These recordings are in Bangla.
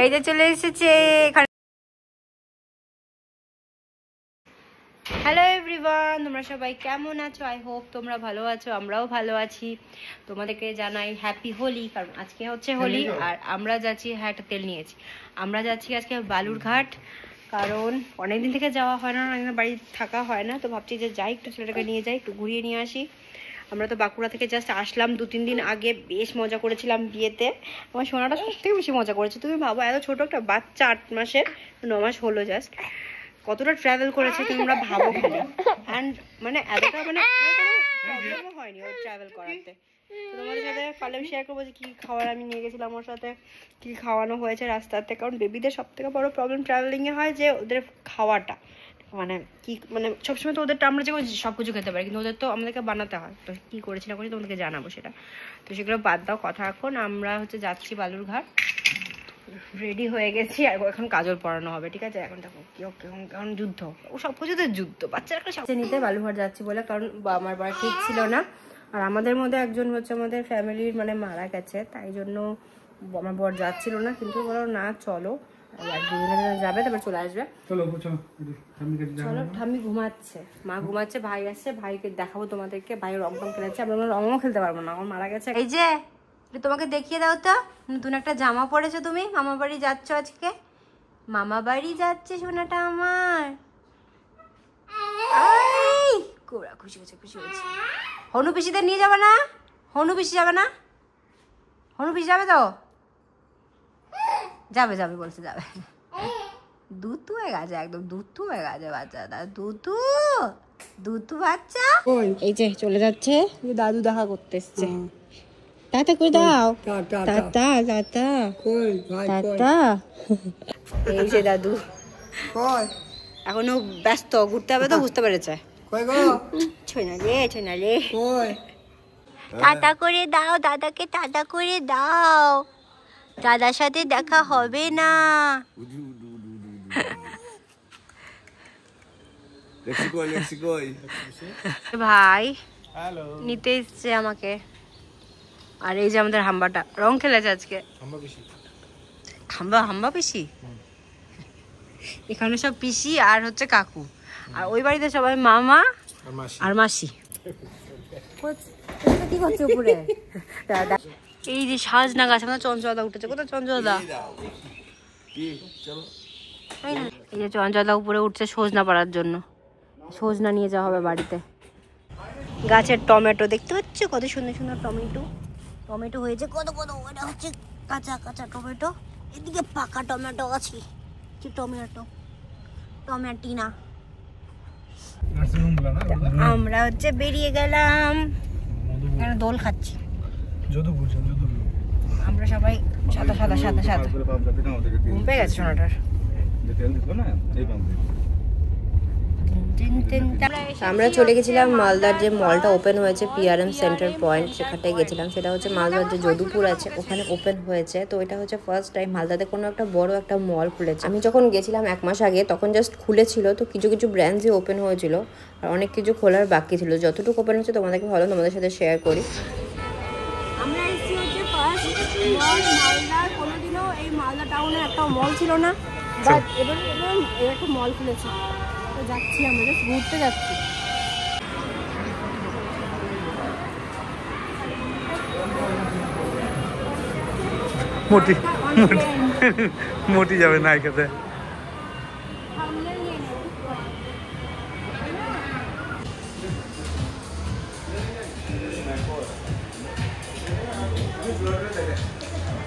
এই যে চলে এসেছে এখানে। হ্যালো এভরিওয়ান, তোমরা সবাই কেমন আছো? আই হোপ তোমরা ভালো আছো, আমরাও ভালো আছি। তোমাদেরকে জানাই হ্যাপি হোলি, কারণ আজকে হচ্ছে হোলি। আর আমরা যাচ্ছি, হ্যাঁ একটা তেল নিয়েছি, আমরা যাচ্ছি আজকে বালুরঘাট, কারণ অনেকদিন থেকে যাওয়া হয় না, অনেকদিন বাড়ি থাকা হয় না, তো ভাবছি যে যাই একটু ছেলেটাকে নিয়ে যাই, একটু ঘুরিয়ে নিয়ে আসি। আমরা তো বাঁকুড়া থেকে জাস্ট আসলাম 2-3 দিন আগে, বেশ মজা করেছিলাম বিয়েতে। আমার সোনাটা সব থেকে বেশি মজা করেছে। তুমি ভাবো, এত ছোট একটা বাচ্চা, 8 মাসের, 9 মাস হলো জাস্ট, কতটা ট্রাভেল করেছে তোমরা ভাবো খালি। অ্যান্ড মানে এতটা মানে কোনো প্রবলেমও হয়নি ওর ট্রাভেল করাতে। তো তোমাদের সাথে পারলে আমি শেয়ার করবো যে কী খাবার আমি নিয়ে গেছিলাম ওর সাথে, কী খাওয়ানো হয়েছে রাস্তাতে। কারণ বেবিদের সব থেকে বড়ো প্রবলেম ট্রাভেলিংয়ে হয় যে ওদের খাওয়াটা, মানে কি মানে সবসময় তো ওদেরটা আমরা যে সব কিছু খেতে পারি, কিন্তু ওদের তো আমাদেরকে বানাতে হয়। তো কী করেছি না করেছি তোমাদেরকে জানাবো সেটা। তো সেগুলো বাদ দাও কথা। এখন আমরা হচ্ছে যাচ্ছি বালুরঘাট, রেডি হয়ে গেছি, আর এখন কাজল পরানো হবে, ঠিক আছে? এখন দেখো কি এখন যুদ্ধ, ও সব কিছুতে যুদ্ধ, বাচ্চারা একটা নিতে বালুরঘাট যাচ্ছি বলে, কারণ আমার বাড়ি ঠিক ছিল না। আর আমাদের মধ্যে একজন হচ্ছে আমাদের ফ্যামিলির মানে মারা গেছে, তাই জন্য আমার বর যাচ্ছিল না, কিন্তু বলো না চলো, আর 2 দিনের যাবে, তারপর চলে আসবে। চলো ঠাম্মি ঘুমাচ্ছে, মা ঘুমাচ্ছে, ভাই আসছে, ভাইকে দেখাবো তোমাদেরকে। ভাই রং টং খেলেছে, আমরা রঙও খেলতে পারবো না, আমার মারা গেছে। এই যে তোমাকে দেখিয়ে দাও তো, নতুন একটা জামা পরেছো তুমি, মামা বাড়ি যাচ্ছ আজকে, মামা বাড়ি যাচ্ছে সোনাটা আমার। কোরা খুশি হয়েছে, খুশি হয়েছে। হনু পিসিদের নিয়ে যাবে না? হনু পিসি যাবে না? হনু পিসি যাবে তো? যাবে যাবে বলছে, যাবে। দুধু হয়ে গেছে, একদম দুধু হয়ে গেছে বাচ্চাটা, দুধু দুধু বাচ্চা। এই যে চলে যাচ্ছে, দাদু দেখা করতে এসছে। টাটা করে দাও, টাটা টাটা টাটা। এই যে দাদু এখনো ব্যস্ত, ঘুরতে হবে তো, বুঝতে পেরেছে। ছোনালে টাটা করে দাও, দাদাকে টাটা করে দাও, দাদার সাথে দেখা হবে না। ভাই নিতে এসছে আমাকে। আর এই যে আমাদের হাম্বাটা রং খেলেছে আজকে, হাম্বা পিসি। এখানে সব পিসি আর হচ্ছে কাকু, আর ওই বাড়িতে সবাই মামা আর মাসি। কি করছে উপরে? এই যে সাজনা গাছ, আমাদের চঞ্চলদা উঠেছে। কোথায় চঞ্চলদা? এই যে চঞ্চলদা উপরে উঠছে সজনা পাড়ার জন্য, সজনা নিয়ে যাওয়া হবে বাড়িতে। গাছের টমেটো দেখতে পাচ্ছ, কত সুন্দর সুন্দর টমেটো, টমেটো হয়েছে কত কত। এটা হচ্ছে কাঁচা কাঁচা টমেটো, এদিকে পাকা টমেটো আছে। কি টমেটো, টমেটিনা। আমরা হচ্ছে বেরিয়ে গেলাম, দোল খাচ্ছি আমরা সবাই। সাদা সাদা সাদা সাদা ঘুম পেয়ে গেছে সোনাটার। আমরা চলে গেছিলাম মালদার যে মলটা ওপেন হয়েছে, PRM সেন্টার পয়েন্ট, সেখানটায় গেছিলাম। সেটা হচ্ছে মালদার যে যদুপুর আছে ওখানে ওপেন হয়েছে। তো এটা হচ্ছে ফার্স্ট টাইম মালদাতে কোনো একটা বড় একটা মল খুলেছে। আমি যখন গেছিলাম 1 মাস আগে, তখন জাস্ট খুলেছিল, তো কিছু কিছু ব্র্যান্ডসই ওপেন হয়েছিল, আর অনেক কিছু খোলার বাকি ছিল। যতটুকু ওপেন হচ্ছে তোমাদেরকে ভালো তোমাদের সাথে শেয়ার করি। আমরা এসেছি হচ্ছে ফার্স্ট মল মালদার। কোনোদিনও এই মালদা টাউনে একটা মল ছিল না, বাট এবার একটা মল খুলেছে। যাচ্ছি, আমরা জাস্ট ঘুরতে যাচ্ছি। মোটি যাবে না এখানে।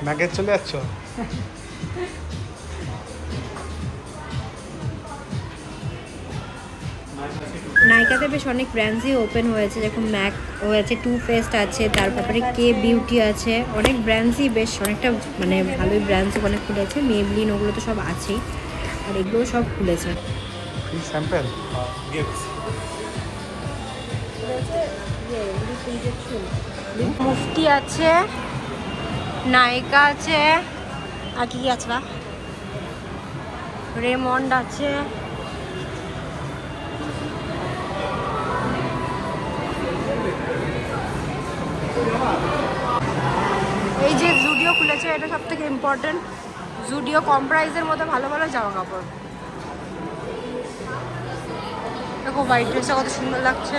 ম্যাকে চলে যাচ্ছ? নাইকাতে বেশ অনেক ব্র্যান্ডসই ওপেন হয়েছে, যেরকম ম্যাক হয়েছে, টু ফেস্ট আছে, তারপরে কে বিউটি আছে, অনেক ব্র্যান্ডসই, বেশ অনেকটা মানে ভালোই ব্র্যান্ডস ওখানে খুলেছে। মেবলিন ওগুলো তো সব আছেই, আর এগুলো সব খুলেছে। মুফতি আছে, নাইকা আছে, আর কি আছে বা, রেমন্ড আছে, এটা সব থেকে ইম্পর্টেন্ট। জুডিও কম প্রাইসের মধ্যে ভালো ভালো জামা কাপড়। দেখো হোয়াইট ড্রেসটা কত সুন্দর লাগছে।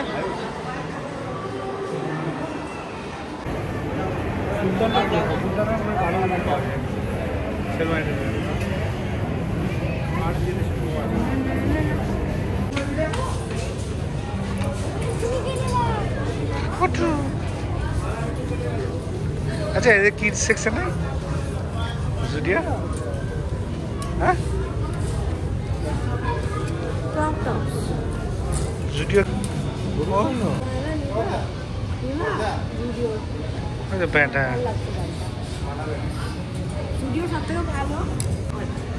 আচ্ছা এদের কিডস সেকশন নেই জুডিও? হ্যাঁ জুডিও প্যান্ট। হ্যাঁ জুডিও সব থেকে ভালো,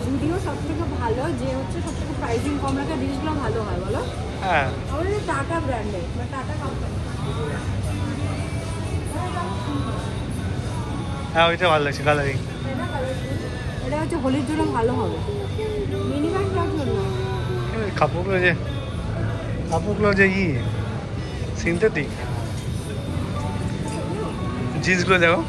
জুডিও সব থেকে ভালো যে হচ্ছে সব থেকে প্রাইসিং কম রাখা জিনিসগুলো ভালো হয় বলো। হ্যাঁ আমাদের টাটা ব্র্যান্ডের মানে টাটা কোম্পানি। হ্যাঁ ওইটা ভালো লাগছে কালারিং। এটা হচ্ছে হোলির জন্য ভালো হবে। মিনি ব্যাগটার জন্য কাপড়গুলো যে সিনথেটিক জিন্সগুলো দেখো।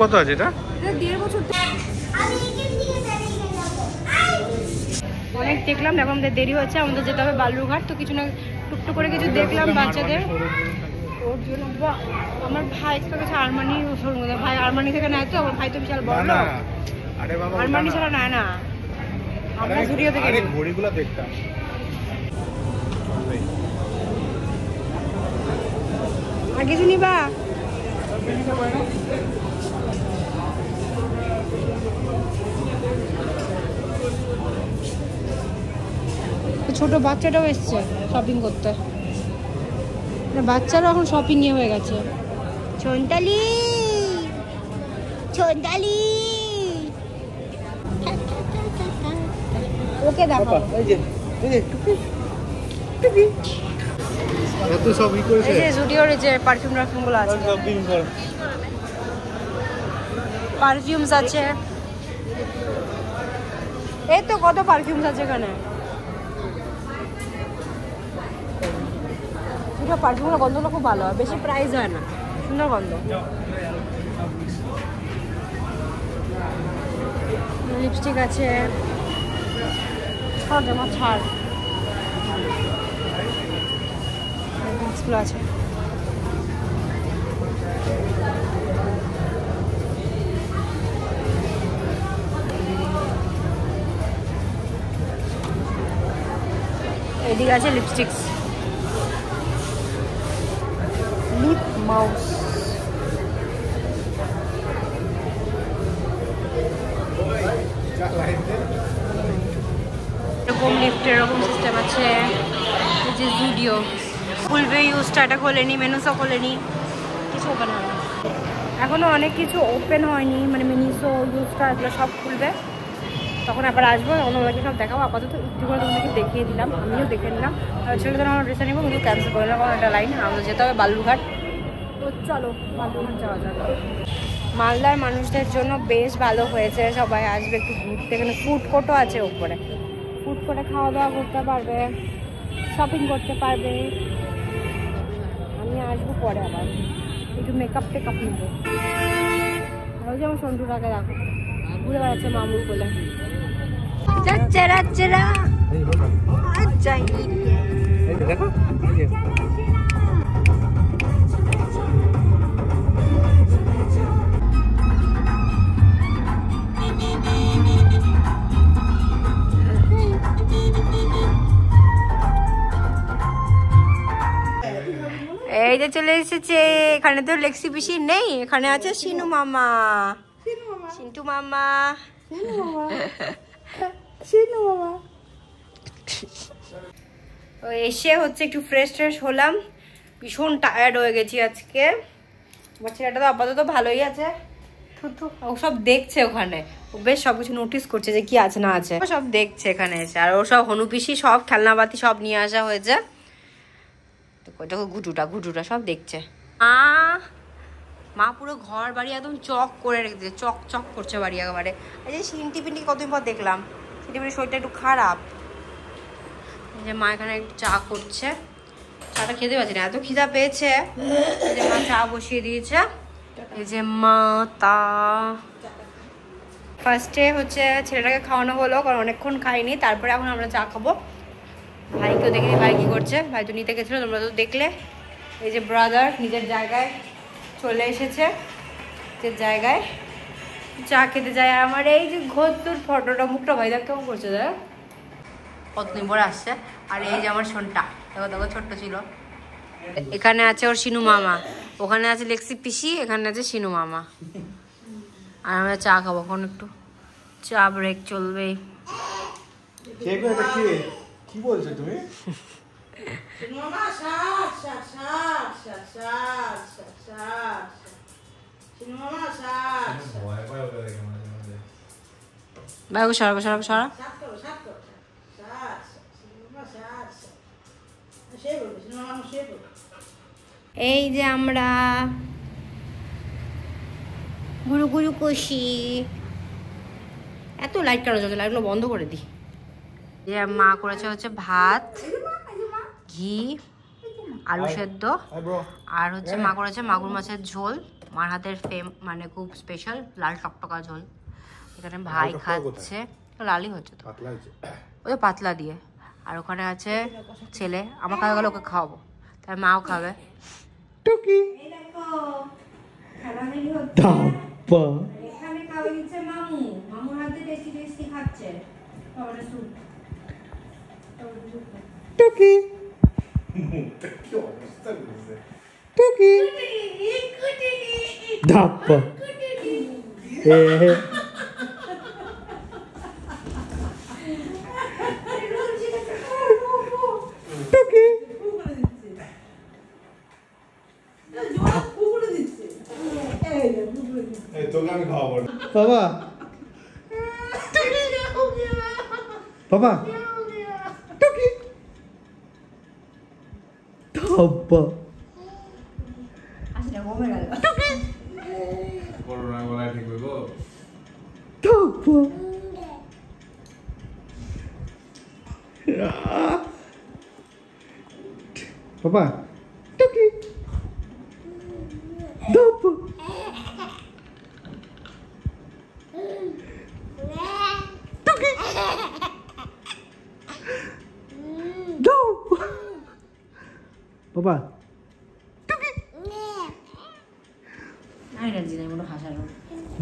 কত আছে এটা? অনেক দেখলাম, এখন আমাদের দেরি হচ্ছে, আমাদের যেতে হবে বালুরঘাট। তো কিছু না টুকটুক করে কিছু দেখলাম বাচ্চাদের ওর জন্য। আমার ভাই কাছে আরমানি ভাই আরমানি থেকে নেয় তো, আমার ভাই তো বিশাল বড়, আরমানি ছাড়া নেয় না। আমরা জুডিও থেকে ঘড়িগুলো দেখতাম। আর কিছু নিবা? ছোট বাচ্চাটাও এসছে শপিং করতে, বাচ্চারাও এখন শপিং এ হয়ে গেছে। ছন্তালি ছন্তালি ওকে দেখো, এই যে এত সব ই করেছে। এই যে জুডিওর যে পারফিউম রাফিউমগুলো আছে, পারফিউমস আছে, এই তো কত পারফিউমস আছে এখানে। পারফিউমগুলো গন্ধগুলো খুব ভালো হয়, বেশি প্রাইস হয় না, সুন্দর গন্ধ। লিপস্টিক আছে, ছাড় আছে। এদিকে আছে লিপস্টিক্স, লিপ মাউস, এরকম লিফটের এরকম সিস্টেম আছে। এই যে জুডিও খুলবে, ইউজটা এটা খোলেনি, মেনুসও খোলেনি, কিছু ওপেন হয়নি এখনো, অনেক কিছু ওপেন হয়নি, মানে মিনিসো ইউজটা এগুলো সব খুলবে, তখন আবার আসবো, তখন ওদেরকে সব দেখাবো। আপাতত একটু করে তোমাদেরকে দেখিয়ে দিলাম, আমিও দেখে নিলাম। ছেলেদের আমার ড্রেসে নিবো, কিন্তু ক্যান্সেল করে নিলাম, একটা লাইন আমাদের যেতে হবে বালুরঘাট। তো চলো বালুরঘাট যাওয়া যাবে। মালদার মানুষদের জন্য বেশ ভালো হয়েছে, সবাই আসবে একটু ঘুরতে, এখানে ফুড কোর্টও আছে উপরে, ফুড কোর্টে খাওয়া দাওয়া করতে পারবে, শপিং করতে পারবে। আমি আসবো পরে, আবার একটু মেকআপ টেকআপ নেবো। ওই যে আমার সন্টুটাকে দেখো ঘুরে বেড়াচ্ছে মামুর বলে, যাচ্ছে রাজ্যেরা যাই। এই যে চলে এসেছে, এখানে তো লেক্সি পিসি নেই, এখানে আছে সিনু মামা, সিন্টু মামা। শিনু মামা। তো এসে হচ্ছে একটু ফ্রেশ হলাম, ভীষণ টায়ার্ড হয়ে গেছি আজকে। আমার ছেলেটা তো আপাতত ভালোই আছে, ও সব দেখছে ওখানে, ও বেশ সবকিছু নোটিস করছে যে কি আছে না আছে, সব দেখছে এখানে এসে। আর ও সব হনুপিসি সব খেলনাবাতি সব নিয়ে আসা হয়েছে, তো ঘুটুটা সব দেখছে। মা পুরো ঘর বাড়ি একদম চক করে রেখেছে, চক করছে বাড়ি একেবারে। এই যে সিন্টি পিন্টি কতদিন পর দেখলাম, সিন্টি পিন্টির শরীরটা একটু খারাপ। এই যে মা এখানে একটু চা করছে, চাটা খেতে পারছি না, এত খিদা পেয়েছে। এই যে মা চা বসিয়ে দিয়েছে। এই যে মা তা ফার্স্টে হচ্ছে ছেলেটাকে খাওয়ানো হলো, কারণ অনেকক্ষণ খাইনি। তারপরে এখন আমরা চা খাবো। ভাইকেও দেখিনি, ভাই কি করছে, ভাই তো নিতে গেছিলো, তোমরা তো দেখলে। এই যে ব্রাদার নিজের জায়গায় চলে এসেছে, নিজের জায়গায় চা খেতে যায়। আর আমার এই যে ঘোরতুর ফটোটা, মুখটা ভাই দেখ কেমন করছে, দেখ কতদিন পরে আসছে। আর এই যে আমার শোনটা, দেখো ছোট্ট ছিল। এখানে আছে ওর শিনু মামা, ওখানে আছে লেক্সি পিসি, এখানে আছে শিনু মামা। আর আমরা চা খাবো এখন, একটু চা ব্রেক চলবে। কি বলছো তুমি? ভাই সরা এই যে আমরা গুরু কষি। এত লাইট কেন জ্বলছে, লাইটগুলো বন্ধ করে দিই। যে মা করেছে হচ্ছে ভাত, ঘি, আলু সেদ্ধ, আর হচ্ছে মা করেছে মাগুর মাছের ঝোল। মার হাতের মানে খুব স্পেশাল লাল টকটকা ঝোল। এখানে ভাই খাচ্ছে, লালই হচ্ছে তো, ওই পাতলা দিয়ে। আর ওখানে আছে ছেলে, আমার খাওয়া গেলে ওকে খাওয়াবো, তার মাও খাবে। এখানে খাওয়া দিচ্ছে মামু, মামুর হাতে টেস্টি খাচ্ছে। টুকি টুকি ধাপ্পা টুকি তোকে আমি খাওয়াবো বাবা বাবা টুকি ধাপ্পা করোনা গলায় ঠিক হইব ধাপ্পা বাবা টুকি ধাপ্পা টুকি ধাপ্পা বাবা টুকি আরে জিনা মনে হাসালো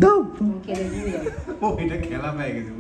ধাপ্পা কেঁদে ও এটা খেলা পেয়ে গেছে।